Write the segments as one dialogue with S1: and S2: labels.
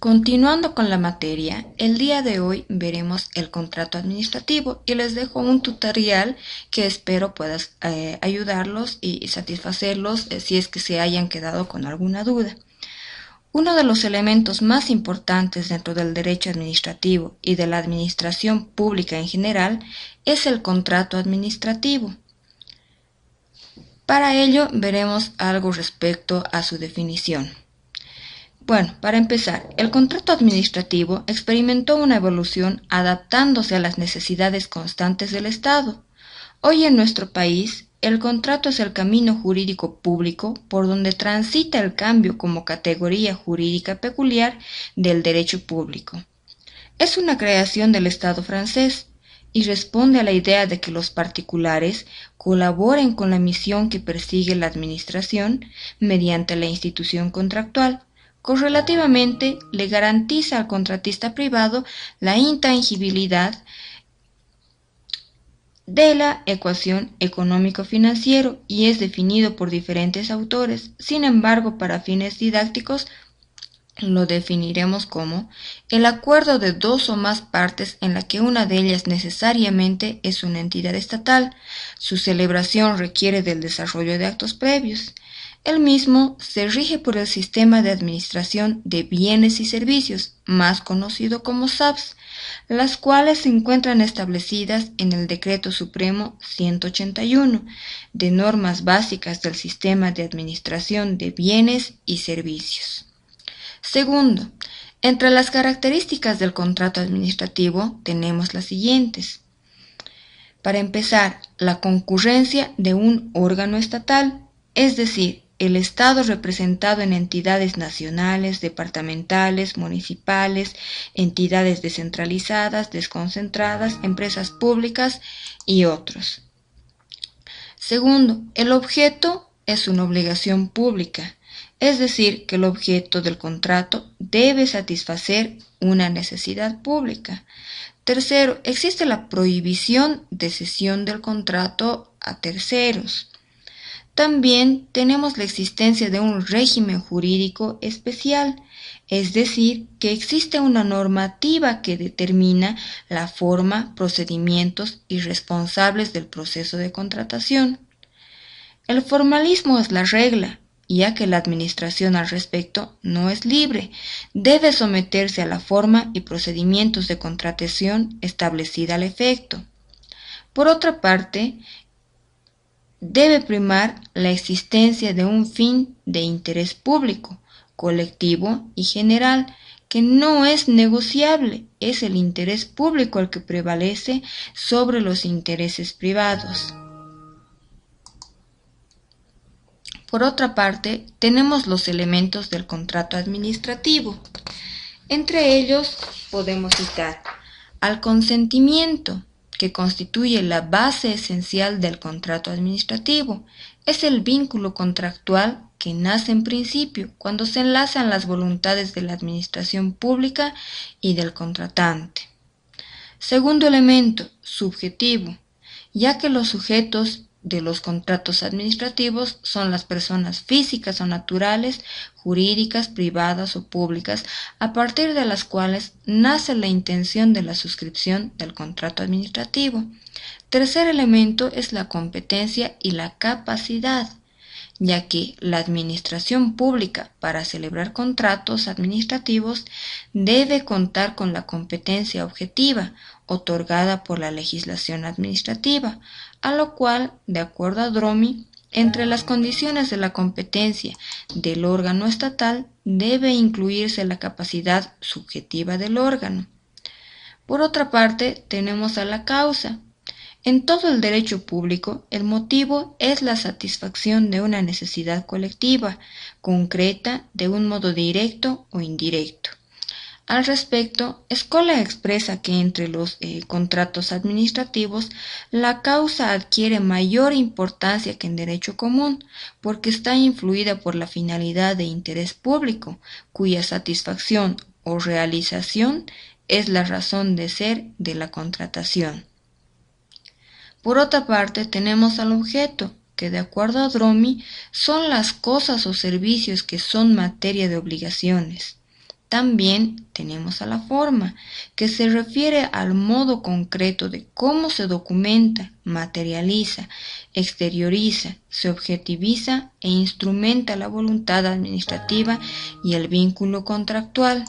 S1: Continuando con la materia, el día de hoy veremos el contrato administrativo y les dejo un tutorial que espero puedas ayudarlos y satisfacerlos si es que se hayan quedado con alguna duda. Uno de los elementos más importantes dentro del derecho administrativo y de la administración pública en general es el contrato administrativo. Para ello veremos algo respecto a su definición. Bueno, para empezar, el contrato administrativo experimentó una evolución adaptándose a las necesidades constantes del Estado. Hoy en nuestro país, el contrato es el camino jurídico público por donde transita el cambio como categoría jurídica peculiar del derecho público. Es una creación del Estado francés y responde a la idea de que los particulares colaboren con la misión que persigue la administración mediante la institución contractual. Correlativamente, le garantiza al contratista privado la intangibilidad de la ecuación económico-financiero y es definido por diferentes autores. Sin embargo, para fines didácticos, lo definiremos como el acuerdo de dos o más partes en la que una de ellas necesariamente es una entidad estatal. Su celebración requiere del desarrollo de actos previos. El mismo se rige por el Sistema de Administración de Bienes y Servicios, más conocido como SABS, las cuales se encuentran establecidas en el Decreto Supremo 181 de normas básicas del Sistema de Administración de Bienes y Servicios. Segundo, entre las características del contrato administrativo tenemos las siguientes. Para empezar, la concurrencia de un órgano estatal, es decir, el Estado representado en entidades nacionales, departamentales, municipales, entidades descentralizadas, desconcentradas, empresas públicas y otros. Segundo, el objeto es una obligación pública, es decir, que el objeto del contrato debe satisfacer una necesidad pública. Tercero, existe la prohibición de cesión del contrato a terceros. También tenemos la existencia de un régimen jurídico especial, es decir, que existe una normativa que determina la forma, procedimientos y responsables del proceso de contratación. El formalismo es la regla, ya que la administración al respecto no es libre, debe someterse a la forma y procedimientos de contratación establecida al efecto. Por otra parte, debe primar la existencia de un fin de interés público, colectivo y general, que no es negociable, es el interés público el que prevalece sobre los intereses privados. Por otra parte, tenemos los elementos del contrato administrativo. Entre ellos podemos citar al consentimiento, que constituye la base esencial del contrato administrativo. Es el vínculo contractual que nace en principio cuando se enlazan las voluntades de la administración pública y del contratante. Segundo elemento, subjetivo, ya que los sujetos de los contratos administrativos son las personas físicas o naturales, jurídicas, privadas o públicas, a partir de las cuales nace la intención de la suscripción del contrato administrativo. Tercer elemento es la competencia y la capacidad, ya que la administración pública para celebrar contratos administrativos debe contar con la competencia objetiva otorgada por la legislación administrativa, a lo cual, de acuerdo a Dromi, entre las condiciones de la competencia del órgano estatal debe incluirse la capacidad subjetiva del órgano. Por otra parte, tenemos a la causa. En todo el derecho público, el motivo es la satisfacción de una necesidad colectiva, concreta, de un modo directo o indirecto. Al respecto, Escola expresa que entre los contratos administrativos, la causa adquiere mayor importancia que en derecho común, porque está influida por la finalidad de interés público, cuya satisfacción o realización es la razón de ser de la contratación. Por otra parte, tenemos al objeto, que de acuerdo a Dromi, son las cosas o servicios que son materia de obligaciones. También tenemos a la forma, que se refiere al modo concreto de cómo se documenta, materializa, exterioriza, se objetiviza e instrumenta la voluntad administrativa y el vínculo contractual.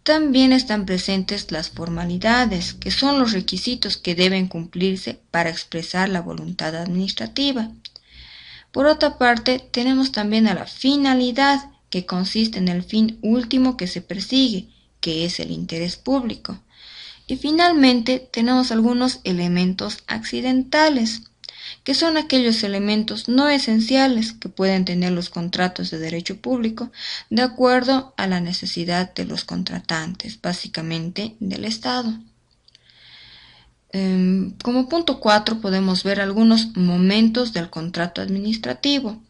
S1: También están presentes las formalidades, que son los requisitos que deben cumplirse para expresar la voluntad administrativa. Por otra parte, tenemos también a la finalidad, que consiste en el fin último que se persigue, que es el interés público. Y finalmente tenemos algunos elementos accidentales, que son aquellos elementos no esenciales que pueden tener los contratos de derecho público de acuerdo a la necesidad de los contratantes, básicamente del Estado. Como punto 4 podemos ver algunos momentos del contrato administrativo.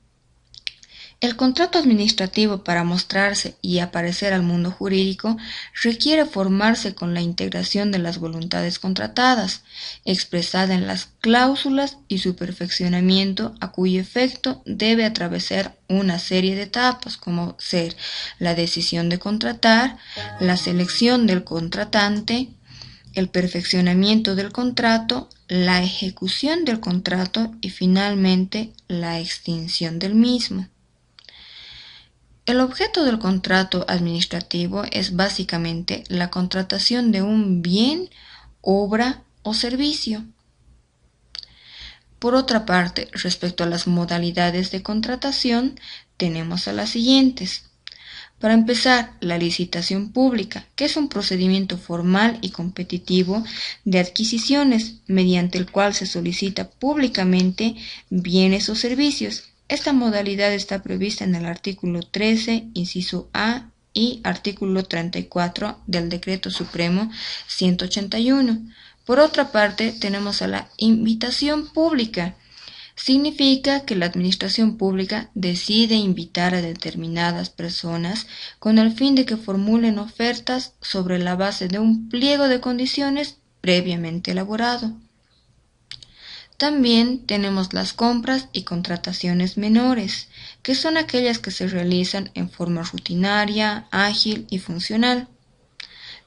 S1: El contrato administrativo, para mostrarse y aparecer al mundo jurídico, requiere formarse con la integración de las voluntades contratadas, expresada en las cláusulas y su perfeccionamiento, a cuyo efecto debe atravesar una serie de etapas, como ser la decisión de contratar, la selección del contratante, el perfeccionamiento del contrato, la ejecución del contrato y finalmente la extinción del mismo. El objeto del contrato administrativo es básicamente la contratación de un bien, obra o servicio. Por otra parte, respecto a las modalidades de contratación, tenemos a las siguientes. Para empezar, la licitación pública, que es un procedimiento formal y competitivo de adquisiciones, mediante el cual se solicita públicamente bienes o servicios. Esta modalidad está prevista en el artículo 13, inciso A y artículo 34 del Decreto Supremo 181. Por otra parte, tenemos a la invitación pública. Significa que la administración pública decide invitar a determinadas personas con el fin de que formulen ofertas sobre la base de un pliego de condiciones previamente elaborado. También tenemos las compras y contrataciones menores, que son aquellas que se realizan en forma rutinaria, ágil y funcional.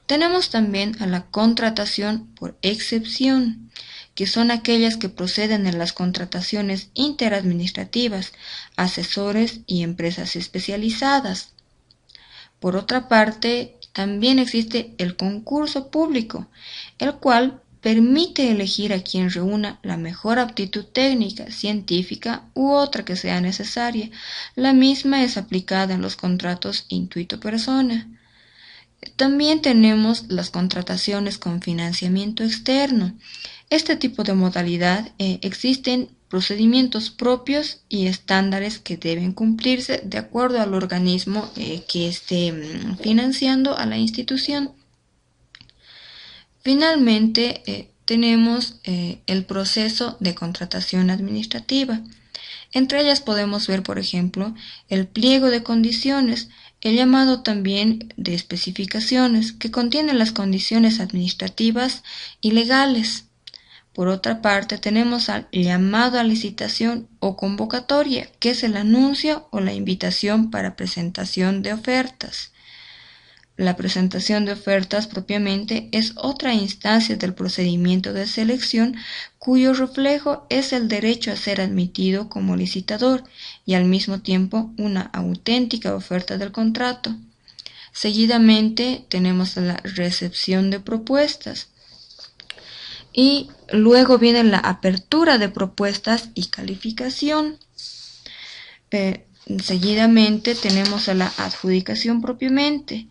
S1: Tenemos también a la contratación por excepción, que son aquellas que proceden de las contrataciones interadministrativas, asesores y empresas especializadas. Por otra parte, también existe el concurso público, el cual permite elegir a quien reúna la mejor aptitud técnica, científica u otra que sea necesaria. La misma es aplicada en los contratos intuito persona. También tenemos las contrataciones con financiamiento externo. Este tipo de modalidad existen procedimientos propios y estándares que deben cumplirse de acuerdo al organismo que esté financiando a la institución. Finalmente, tenemos el proceso de contratación administrativa. Entre ellas podemos ver, por ejemplo, el pliego de condiciones, el llamado también de especificaciones, que contiene las condiciones administrativas y legales. Por otra parte, tenemos al llamado a licitación o convocatoria, que es el anuncio o la invitación para presentación de ofertas. La presentación de ofertas propiamente es otra instancia del procedimiento de selección cuyo reflejo es el derecho a ser admitido como licitador y al mismo tiempo una auténtica oferta del contrato. Seguidamente tenemos la recepción de propuestas y luego viene la apertura de propuestas y calificación. Seguidamente tenemos a la adjudicación propiamente,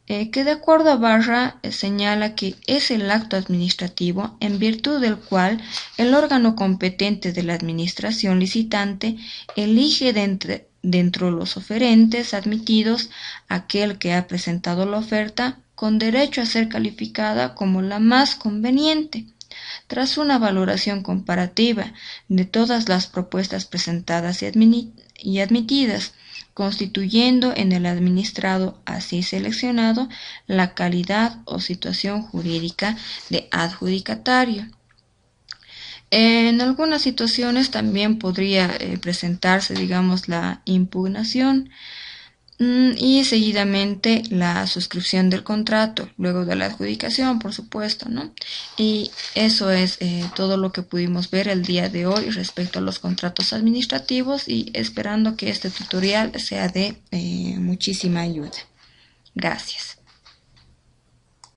S1: que de acuerdo a Barra señala que es el acto administrativo en virtud del cual el órgano competente de la administración licitante elige dentro de los oferentes admitidos aquel que ha presentado la oferta con derecho a ser calificada como la más conveniente. Tras una valoración comparativa de todas las propuestas presentadas y admitidas, constituyendo en el administrado así seleccionado la calidad o situación jurídica de adjudicatario. En algunas situaciones también podría presentarse, digamos, la impugnación. Y seguidamente la suscripción del contrato, luego de la adjudicación, por supuesto, ¿no? Y eso es todo lo que pudimos ver el día de hoy respecto a los contratos administrativos y esperando que este tutorial sea de muchísima ayuda. Gracias.